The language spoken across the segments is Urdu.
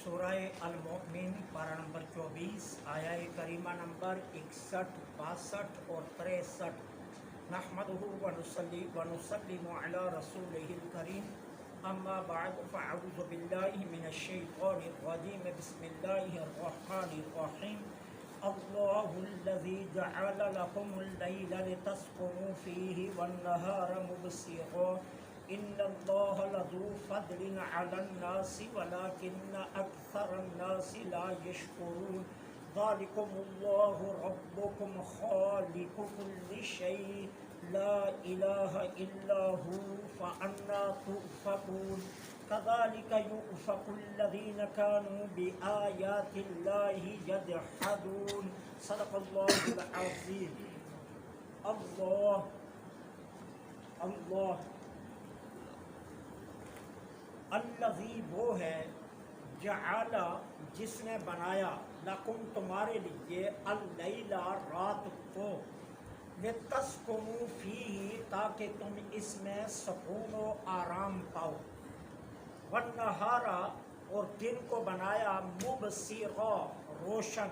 سورہ المؤمن پارہ نمبر 24 آیہ کریمہ نمبر 61 62 اور 63۔ نحمدہ ونسلم علی رسولہ الکریم، اما بعد فاعوذ باللہ من الشیطان الرجیم، بسم اللہ الرحمن الرحیم۔ اللہ الذی جعل لکم اللیل لتسکنوا فیہ والنہار مبصرا، ان اللہ لذو فضل علی الناس ولکن اکثر الناس لا یشکرون۔ ذالکم اللہ ربکم خالق کل شیء لا الہ الا ھو فانا تؤفکون۔ کذالک یؤفک الذین کانوا بآیات اللہ یجحدون۔ صدق اللہ العظیم۔ اللہ اللہ الذی وہ ہے، جعل جس نے بنایا، لکم تمہارے لیے، اللیل رات کو، لتسکنوا فیہ تاکہ تم اس میں سکون و آرام پاؤ، والنہار اور دن کو بنایا، مبصرا روشن،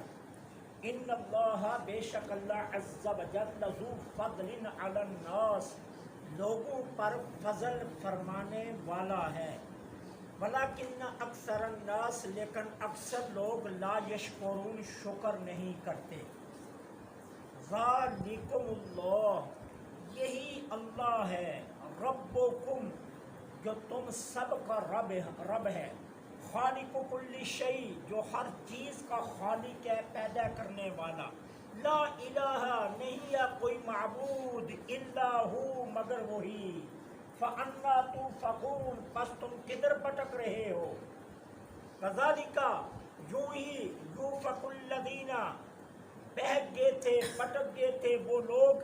ان اللہ بے شک اللہ عز وجل ذو فضل علی الناس لوگوں پر فضل فرمانے والا ہے، ولیکن اکثر الناس لیکن اکثر لوگ لا یشکرون شکر نہیں کرتے۔ ذالکم اللہ یہی اللہ ہے، ربکم جو تم سب کا رب ہے، خالق کل شیء جو ہر چیز کا خالق ہے، پیدا کرنے والا، لا الہ نہیں ہے کوئی معبود الا ہو مگر وہی، فانا تؤفکون پس تم کدھر بھٹک رہے ہو۔ کذالک یوں ہی، یؤفک الذین بہک گئے تھے، بھٹک گئے تھے وہ لوگ،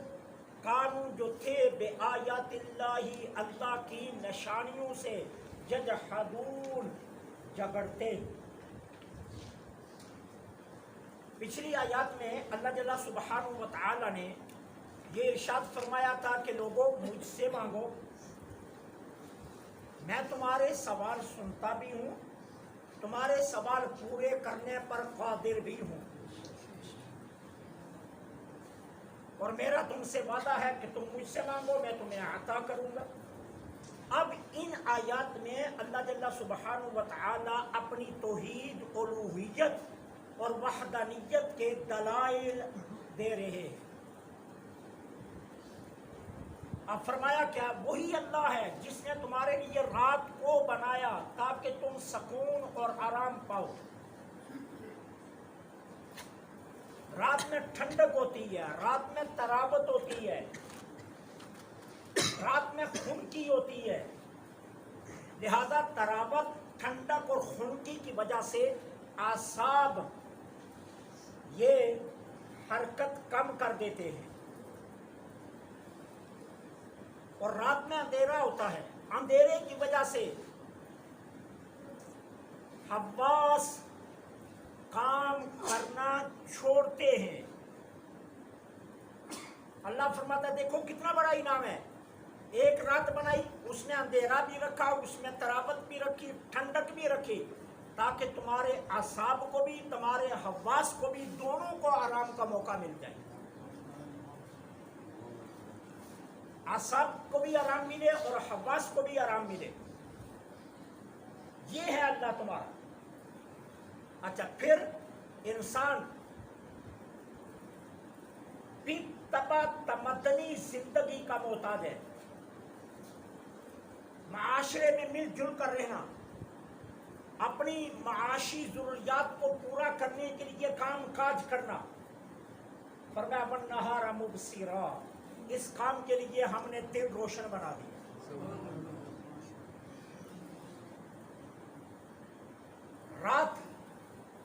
کانوا جو تھے، بآیات اللہ اللہ کی نشانیوں سے، یجحدون جھگڑتے۔ پچھلی آیات میں اللہ جل سبحانہ و تعالی نے یہ ارشاد فرمایا تھا کہ لوگوں مجھ سے مانگو، میں تمہارے سوال سنتا بھی ہوں، تمہارے سوال پورے کرنے پر قادر بھی ہوں، اور میرا تم سے وعدہ ہے کہ تم مجھ سے مانگو میں تمہیں عطا کروں گا۔ اب ان آیات میں اللہ جل سبحانہ و تعالی اپنی توحید، الوہیت اور وحدانیت کے دلائل دے رہے ہیں۔ اب فرمایا کیا، وہی اللہ ہے جس نے تمہارے لیے رات کو بنایا تاکہ تم سکون اور آرام پاؤ۔ رات میں ٹھنڈک ہوتی ہے، رات میں تراوت ہوتی ہے، رات میں خنکی ہوتی ہے، لہذا تراوت، ٹھنڈک اور خنکی کی وجہ سے اعصاب یہ حرکت کم کر دیتے ہیں، اور رات میں اندھیرا ہوتا ہے، اندھیرے کی وجہ سے حواس کام کرنا چھوڑتے ہیں۔ اللہ فرماتا ہے دیکھو کتنا بڑا انعام ہے، ایک رات بنائی، اس نے اندھیرا بھی رکھا، اس میں تراوت بھی رکھی، ٹھنڈک بھی رکھی، تاکہ تمہارے اعصاب کو بھی، تمہارے حواس کو بھی، دونوں کو آرام کا موقع مل جائے، اعصاب کو بھی آرام ملے اور حواس کو بھی آرام ملے۔ یہ ہے اللہ تمہارا۔ اچھا، پھر انسان بھی تمدنی زندگی کا محتاج ہے، معاشرے میں مل جل کر رہنا، اپنی معاشی ضروریات کو پورا کرنے کے لیے کام کاج کرنا۔ فرمایا والنہار مبصرا، اس کام کے لیے ہم نے دن روشن بنا دیا۔ رات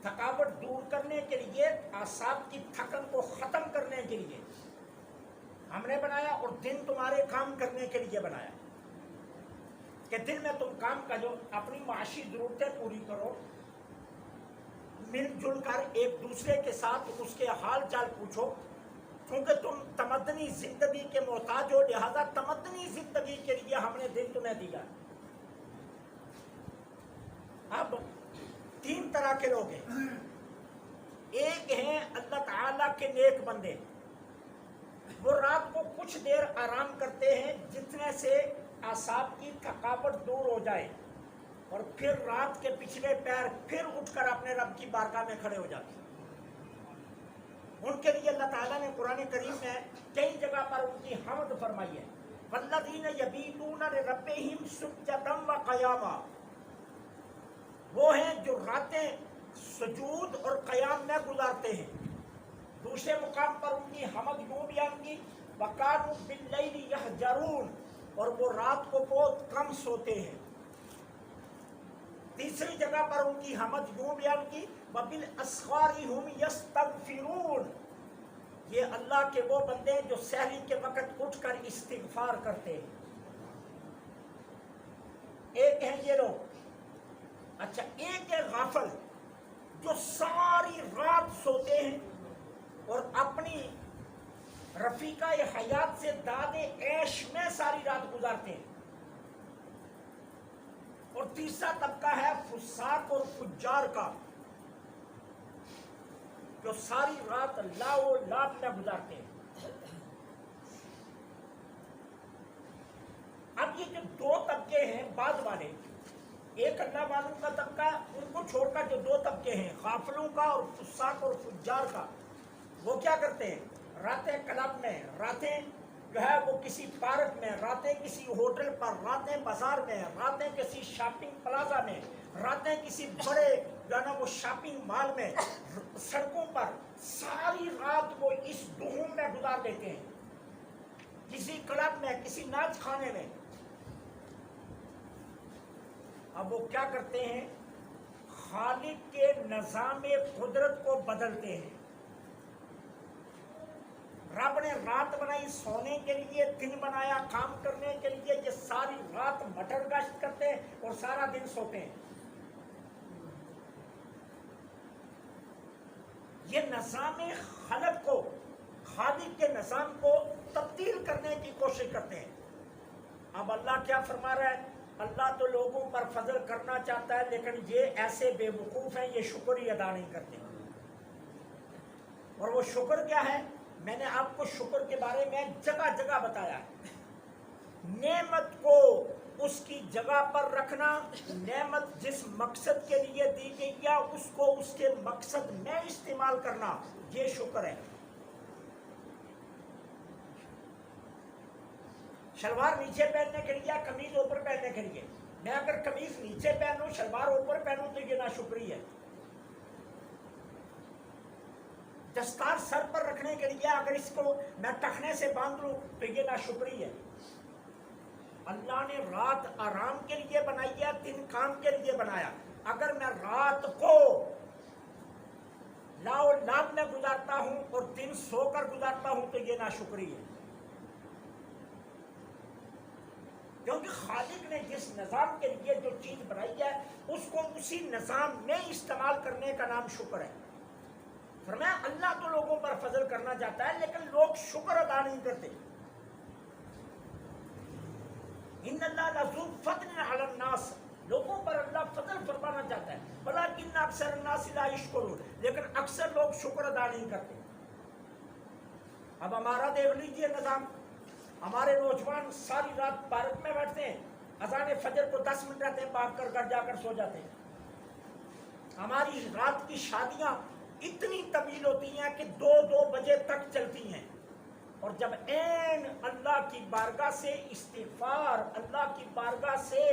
تھکاوٹ دور کرنے کے لیے، اعصاب کی تھکن کو ختم کرنے کے لیے ہم نے بنایا، اور دن تمہارے کام کرنے کے لیے بنایا کہ دن میں تم کام کرو، اپنی معاشی ضرورتیں پوری کرو، مل جل کر ایک دوسرے کے ساتھ اس کے حال چال پوچھو، کیونکہ تم تمدنی زندگی کے محتاج ہو، لہذا تمدنی زندگی کے لیے ہم نے دن تمہیں دیا۔ اب تین طرح طرح کے لوگ ہیں. ایک ہیں اللہ تعالیٰ کے نیک بندے، وہ رات کو کچھ دیر آرام کرتے ہیں جتنے سے اعصاب کی تھکاوٹ دور ہو جائے، اور پھر رات کے پچھلے پیر پھر اٹھ کر اپنے رب کی بارگاہ میں کھڑے ہو جاتے ہیں. ان کے لیے اللہ تعالیٰ نے قرآن کریم میں کئی جگہ پر ان کی حمد فرمائی ہے. والذین یبیتون لربہم سجدا وقیاما، وہ ہیں جو راتیں سجود اور قیام میں گزارتے ہیں. دوسرے مقام پر ان کی حمد یوں بیان کی وَقَانُوا بِاللَّيْلِ يَهْجَرُونَ، اور وہ رات کو بہت کم سوتے ہیں. تیسری جگہ پر ان کی حمد یوں بیان کی وَبِالْأَسْحَارِ هُمْ يَسْتَغْفِرُونَ، یہ اللہ کے وہ بندے ہیں جو سحری کے وقت اٹھ کر استغفار کرتے ہیں. ایک ہیں یہ لوگ. اچھا، ایک ہے غافل جو ساری رات سوتے ہیں اور اپنی رفیقہ حیات سے داد عیش میں ساری رات گزارتے ہیں. اور تیسرا طبقہ ہے فساق اور فجار کا، جو ساری رات لاؤ لاب میں گزارتے ہیں. اب یہ جو دو طبقے ہیں بعد والے، ایک اللہ والوں کا طبقہ، ان کو چھوڑ کر جو دو طبقے ہیں غافلوں کا اور فساق اور فجار کا، وہ کیا کرتے ہیں؟ راتیں کلب میں، راتیں جو ہے وہ کسی پارک میں، راتیں کسی ہوٹل پر، راتیں بازار میں، راتیں کسی شاپنگ پلازا میں، راتیں کسی بڑے جو ہے نا وہ شاپنگ مال میں، سڑکوں پر ساری رات وہ اس دھوم میں گزار دیتے ہیں. کسی کلب میں، کسی ناچ خانے میں. اب وہ کیا کرتے ہیں؟ خالق کے نظام قدرت کو بدلتے ہیں. رب نے رات بنائی سونے کے لیے، دن بنایا کام کرنے کے لیے، یہ ساری رات مٹر گشت کرتے ہیں اور سارا دن سوتے ہیں. یہ نظام خلق کو، خالق کے نظام کو تبدیل کرنے کی کوشش کرتے ہیں. اب اللہ کیا فرما رہا ہے؟ اللہ تو لوگوں پر فضل کرنا چاہتا ہے، لیکن یہ ایسے بے وقوف ہیں، یہ شکر ہی ادا نہیں کرتے. اور وہ شکر کیا ہے؟ میں نے آپ کو شکر کے بارے میں جگہ جگہ بتایا. نعمت کو اس کی جگہ پر رکھنا، نعمت جس مقصد کے لیے دی گئی ہے اس کو اس کے مقصد میں استعمال کرنا، یہ شکر ہے. شلوار نیچے پہننے کے لیے، قمیض اوپر پہننے کے لیے. میں اگر قمیض نیچے پہنوں، شلوار اوپر پہنوں تو یہ ناشکری ہے. دستار سر پر رکھنے کے لیے اگر اس کو میں ٹخنے سے باندھ لوں تو یہ ناشکری ہے. اللہ نے رات آرام کے لیے بنائی ہے، دن کام کے لیے بنایا. اگر میں رات کو لاؤ لاب میں گزارتا ہوں اور دن سو کر گزارتا ہوں تو یہ ناشکری ہے. کیونکہ خالق نے جس نظام کے لیے جو چیز بنائی ہے اس کو اسی نظام میں استعمال کرنے کا نام شکر ہے. فرمایا اللہ تو لوگوں پر فضل کرنا چاہتا ہے لیکن لوگ شکر ادا نہیں کرتے. ان اللہ لذو فضل علی الناس، لوگوں پر اللہ فضل فرمانا چاہتا ہے. ولکن اکثر الناس لا یشکرون، لیکن اکثر لوگ شکر ادا نہیں کرتے. اب ہمارا دیکھ لیجیے نظام. ہمارے نوجوان ساری رات پارک میں بیٹھتے ہیں، اذان فجر کو 10 منٹ رہتے ہیں، پاک کر گھر جا کر سو جاتے ہیں. ہماری رات کی شادیاں اتنی طویل ہوتی ہیں کہ 2 بجے تک چلتی ہیں. اور جب عین اللہ کی بارگاہ سے استغفار، اللہ کی بارگاہ سے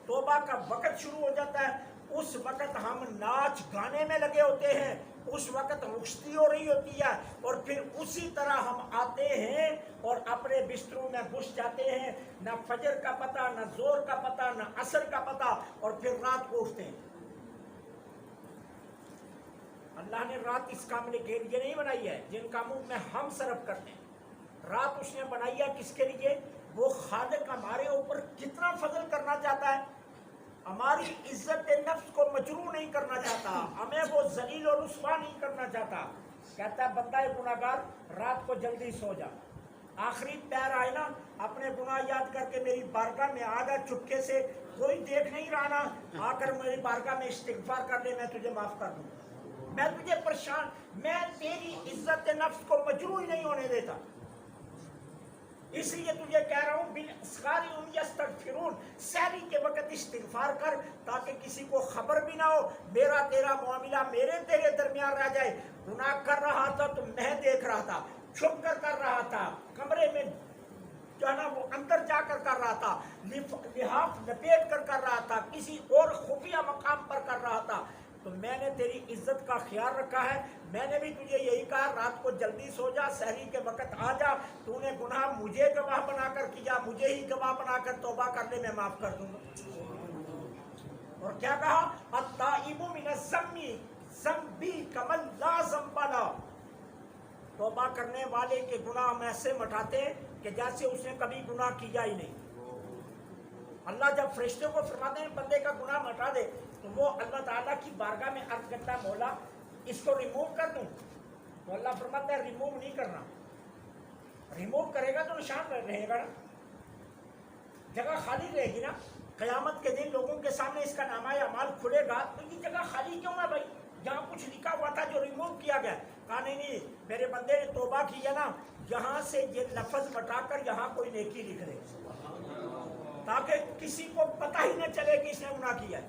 توبہ کا وقت شروع ہو جاتا ہے، اس وقت ہم ناچ گانے میں لگے ہوتے ہیں، اس وقت رخصتی ہو رہی ہوتی ہے، اور پھر اسی طرح ہم آتے ہیں اور اپنے بستروں میں گھس جاتے ہیں. نہ فجر کا پتہ، نہ زور کا پتہ، نہ عصر کا پتہ، اور پھر رات کو اٹھتے ہیں. اللہ نے رات اس کام کے لیے نہیں بنائی ہے جن کاموں میں ہم صرف کرتے ہیں. رات اس نے بنائی ہے کس کے لیے؟ وہ خالق ہمارے اوپر کتنا فضل کرنا چاہتا ہے. ہماری عزت نفس کو مجروح نہیں کرنا چاہتا، ہمیں وہ ذلیل و رسوا نہیں کرنا چاہتا. کہتا ہے بندہ گناہگار رات کو جلدی سو جا. آخری پیر آئے نا اپنے گناہ یاد کر کے میری بارگاہ میں آ جا چپکے سے، کوئی دیکھ نہیں رہا نا، آ کر میری بارگاہ میں استغفار کر لے، میں تجھے معاف کر دوں. میں تجھے پریشان، میں تیری عزت نفس کو مجروح نہیں ہونے دیتا. اس لیے تجھے کہہ رہا ہوں بالاسحار هم یستغفرون، سحری کے وقت استغفار کر تاکہ کسی کو خبر بھی نہ ہو، میرا تیرا معاملہ میرے تیرے درمیان رہ جائے. گناہ کر رہا تھا تو میں دیکھ رہا تھا، چھپ کر رہا تھا، کمرے میں جو ہے نا وہ اندر جا کر رہا تھا، لحاف لپیٹ کر رہا تھا، کسی اور خفیہ مقام پر کر رہا تھا، تو میں نے تیری عزت کا خیال رکھا ہے. میں نے بھی تجھے یہی کہا رات کو جلدی سو جا، سحری کے وقت آ جا. تو نے گناہ مجھے گواہ بنا کر کیا، مجھے ہی گواہ بنا کر توبہ کر لے، میں معاف کر دوں گا. اور کیا کہا؟ التائب من الذنب ذنبی کمن لا ذنب له. توبہ کرنے والے کے گناہ ہم ایسے مٹاتے ہیں کہ جیسے اس نے کبھی گناہ کیا ہی نہیں. اللہ جب فرشتوں کو فرماتے ہیں بندے کا گناہ مٹا دے، تو وہ اللہ تعالیٰ کی بارگاہ میں عرض کرتا ہے مولا اس کو ریموو کر دوں، تو اللہ فرماتا ہے ریموو نہیں کرنا. ریموو کرے گا تو نشان رہے گا نا، جگہ خالی رہے گی نا. قیامت کے دن لوگوں کے سامنے اس کا نامہ اعمال کھلے گا تو یہ جگہ خالی کیوں ہے بھائی؟ جہاں کچھ لکھا ہوا تھا جو ریموو کیا گیا. کہا نہیں میرے بندے نے توبہ کی ہے نا، یہاں سے یہ لفظ مٹا کر یہاں کوئی نیکی لکھ دے تاکہ کسی کو پتہ ہی نہ چلے کہ اس نے گناہ کیا ہے.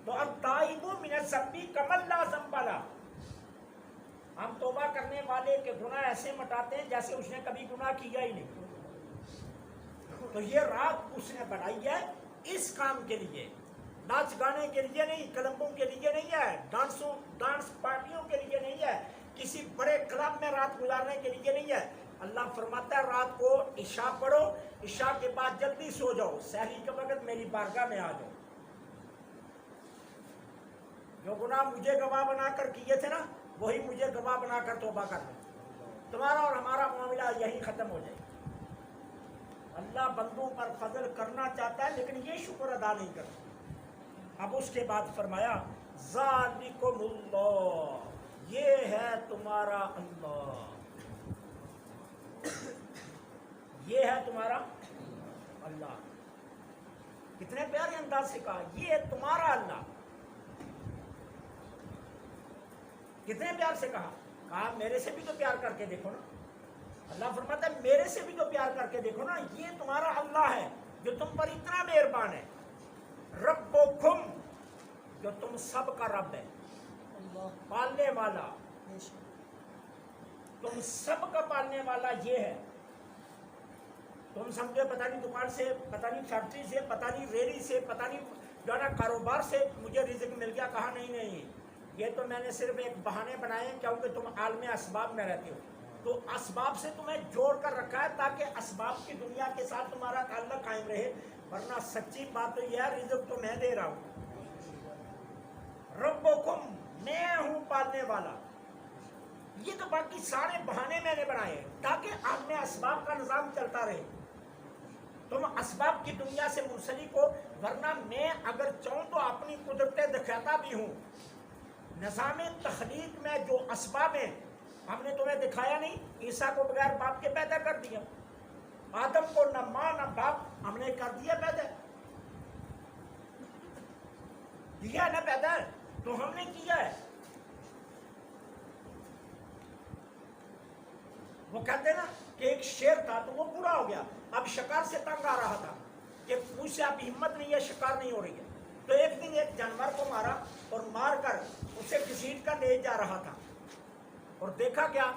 تو التائب من الذنب کمن لا ذنب له. ہم توبہ کرنے والے کے گناہ ایسے مٹاتے ہیں جیسے اس نے کبھی گناہ کیا ہی نہیں. تو یہ رات اس نے بنائی ہے اس کام کے لیے، ناچ گانے کے لیے نہیں، کلمبوں کے لیے نہیں ہے، ڈانس پارٹیوں کے لیے نہیں ہے، کسی بڑے کلب میں رات گزارنے کے لیے نہیں ہے. اللہ فرماتا ہے رات کو عشاء پڑھو، عشاء کے بعد جلدی سو جاؤ، سحری کے وقت میری بارگاہ میں آ جاؤ. جو گناہ مجھے گواہ بنا کر کیے تھے نا وہی مجھے گواہ بنا کر توبہ کر دیں. تمہارا اور ہمارا معاملہ یہی ختم ہو جائے. اللہ بندوں پر فضل کرنا چاہتا ہے لیکن یہ شکر ادا نہیں کرتا. اب اس کے بعد فرمایا ذالکم اللہ، یہ ہے تمہارا اللہ، یہ ہے تمہارا اللہ. کتنے پیارے انداز سے کہا یہ ہے تمہارا اللہ. کتنے پیار سے کہا میرے سے بھی تو پیار کر کے دیکھو نا. اللہ فرماتا ہے میرے سے بھی تو پیار کر کے دیکھو نا، یہ تمہارا اللہ ہے جو تم پر اتنا مہربان ہے. ربکم، جو تم سب کا رب ہے، پالنے والا، تم سب کا پالنے والا یہ ہے. تم سمجھے پتہ نہیں دکان سے، پتہ نہیں فیکٹری سے، پتہ نہیں ریڑھی سے، پتہ نہیں جو ہے نا کاروبار سے مجھے رزق مل گیا. کہا نہیں، یہ تو میں نے صرف ایک بہانے بنائے ہیں کیونکہ تم عالم اسباب میں رہتے ہو، تو اسباب سے تمہیں جوڑ کر رکھا ہے تاکہ اسباب کی دنیا کے ساتھ تمہارا تعلق قائم رہے. ورنہ سچی بات تو یہ ہے رزق تو میں دے رہا ہوں. ربکم، میں ہوں پالنے والا. یہ تو باقی سارے بہانے میں نے بنائے ہیں تاکہ عالم اسباب کا نظام چلتا رہے، تم اسباب کی دنیا سے منسلک ہو. ورنہ میں اگر چاہوں تو اپنی قدرتیں دکھاتا بھی ہوں. نظام تخلیق میں جو اسباب ہیں ہم نے تمہیں دکھایا نہیں؟ عیسیٰ کو بغیر باپ کے پیدا کر دیا، آدم کو نہ ماں نہ باپ ہم نے کر دیا پیدا، کیا نہ پیدا تو ہم نے کیا ہے. وہ کہتے ہیں نا کہ ایک شیر تھا تو وہ پورا ہو گیا، اب شکار سے تنگ آ رہا تھا کہ مجھ سے اب ہمت نہیں ہے، شکار نہیں ہو رہی ہے. تو ایک دن ایک جانور کو مارا اور مار کر اسے گھسیٹ کر لے جا رہا تھا، اور دیکھا کیا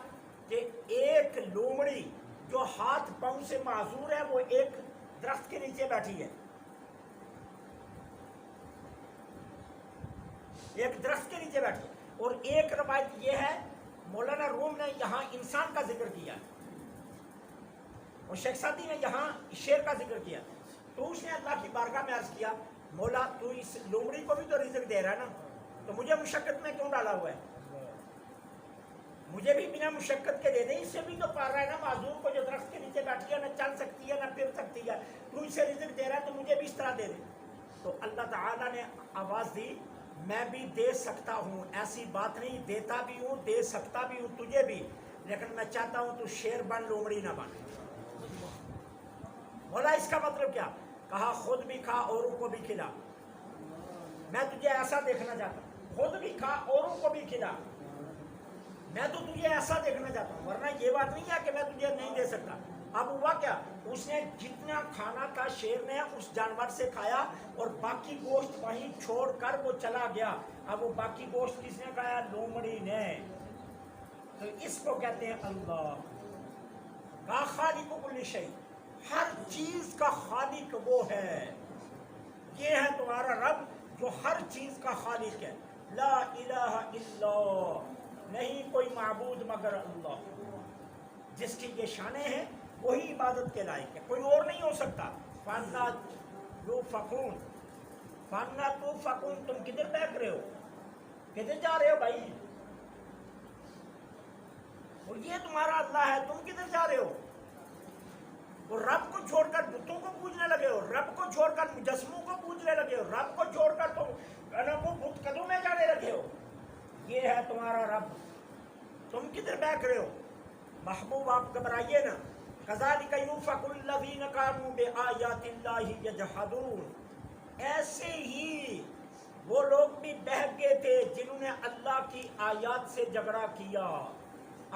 کہ ایک لومڑی جو ہاتھ پاؤں سے معذور ہے وہ ایک درخت کے نیچے بیٹھی ہے. ایک درخت کے نیچے بیٹھی. اور ایک روایت یہ ہے مولانا روم نے یہاں انسان کا ذکر کیا اور شیخ سعدی نے یہاں شیر کا ذکر کیا. تو اس نے اللہ کی بارگاہ میں عرض کیا مولا تو اس لومڑی کو بھی تو رزق دے رہا ہے نا، تو مجھے مشقت میں کیوں ڈالا ہوا ہے؟ مجھے بھی بنا مشقت کے دے دے. اس سے بھی تو پا رہا ہے نا معذور کو جو درخت کے نیچے بیٹھی ہے، نہ چل سکتی ہے نہ پھر سکتی ہے، تو اسے رزق دے رہا ہے تو مجھے بھی اس طرح دے دے. تو اللہ تعالیٰ نے آواز دی میں بھی دے سکتا ہوں، ایسی بات نہیں، دیتا بھی ہوں، دے سکتا بھی ہوں تجھے بھی. لیکن میں چاہتا ہوں تو شیر بن لومڑی نہ بن. بولا اس کا مطلب کیا؟ کہا خود بھی کھا اوروں کو بھی کھلا. میں تجھے ایسا دیکھنا چاہتا ہوں، خود بھی کھا اوروں کو بھی کھلا. میں تو تجھے ایسا دیکھنا چاہتا ہوں، ورنہ یہ بات نہیں ہے کہ میں تجھے نہیں دے سکتا. اب ہوا کیا، اس نے جتنا کھانا تھا شیر نے اس جانور سے کھایا اور باقی گوشت وہیں چھوڑ کر وہ چلا گیا. اب وہ باقی گوشت کس نے کھایا؟ لومڑی نے. تو اس کو کہتے ہیں اللہ کا خالق کل شیء، ہر چیز کا خالق وہ ہے. یہ ہے تمہارا رب جو ہر چیز کا خالق ہے. لا الہ الا، نہیں کوئی معبود مگر اللہ. جس کی یہ شانیں ہیں وہی عبادت کے لائق ہے، کوئی اور نہیں ہو سکتا. فانا توفقون، فانا توفقون، تم کدھر بہک رہے ہو؟ کدھر جا رہے ہو بھائی؟ اور یہ تمہارا اللہ ہے، تم کدھر جا رہے ہو؟ اور رب کو چھوڑ کر بتوں کو پوجنے لگے ہو، رب کو چھوڑ کر مجسموں کو پوجنے لگے ہو، رب کو چھوڑ کر تم کو بت قدوں میں جانے لگے ہو. یہ ہے تمہارا رب، تم کدھر بہک رہے ہو؟ محبوب آپ گھبرائیے نا. کذالک یؤفک الذین کانوا بآیات اللہ یجحدون، ایسے ہی وہ لوگ بھی بہک گئے تھے جنہوں نے اللہ کی آیات سے جھگڑا کیا.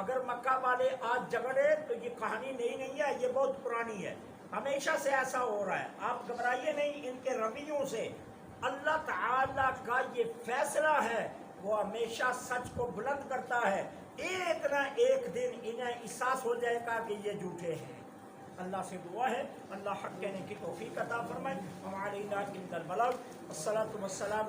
اگر مکہ والے آج جھگڑے تو یہ کہانی نئی نہیں ہے، یہ بہت پرانی ہے، ہمیشہ سے ایسا ہو رہا ہے. آپ گھبرائیے نہیں ان کے رویوں سے. اللہ تعالیٰ کا یہ فیصلہ ہے، وہ ہمیشہ سچ کو بلند کرتا ہے. ایک نہ ایک دن انہیں احساس ہو جائے گا کہ یہ جھوٹے ہیں. اللہ سے دعا ہے اللہ حق کہنے کی توفیق عطا فرمائے. وعلینا الا البلاغ. والصلاۃ والسلام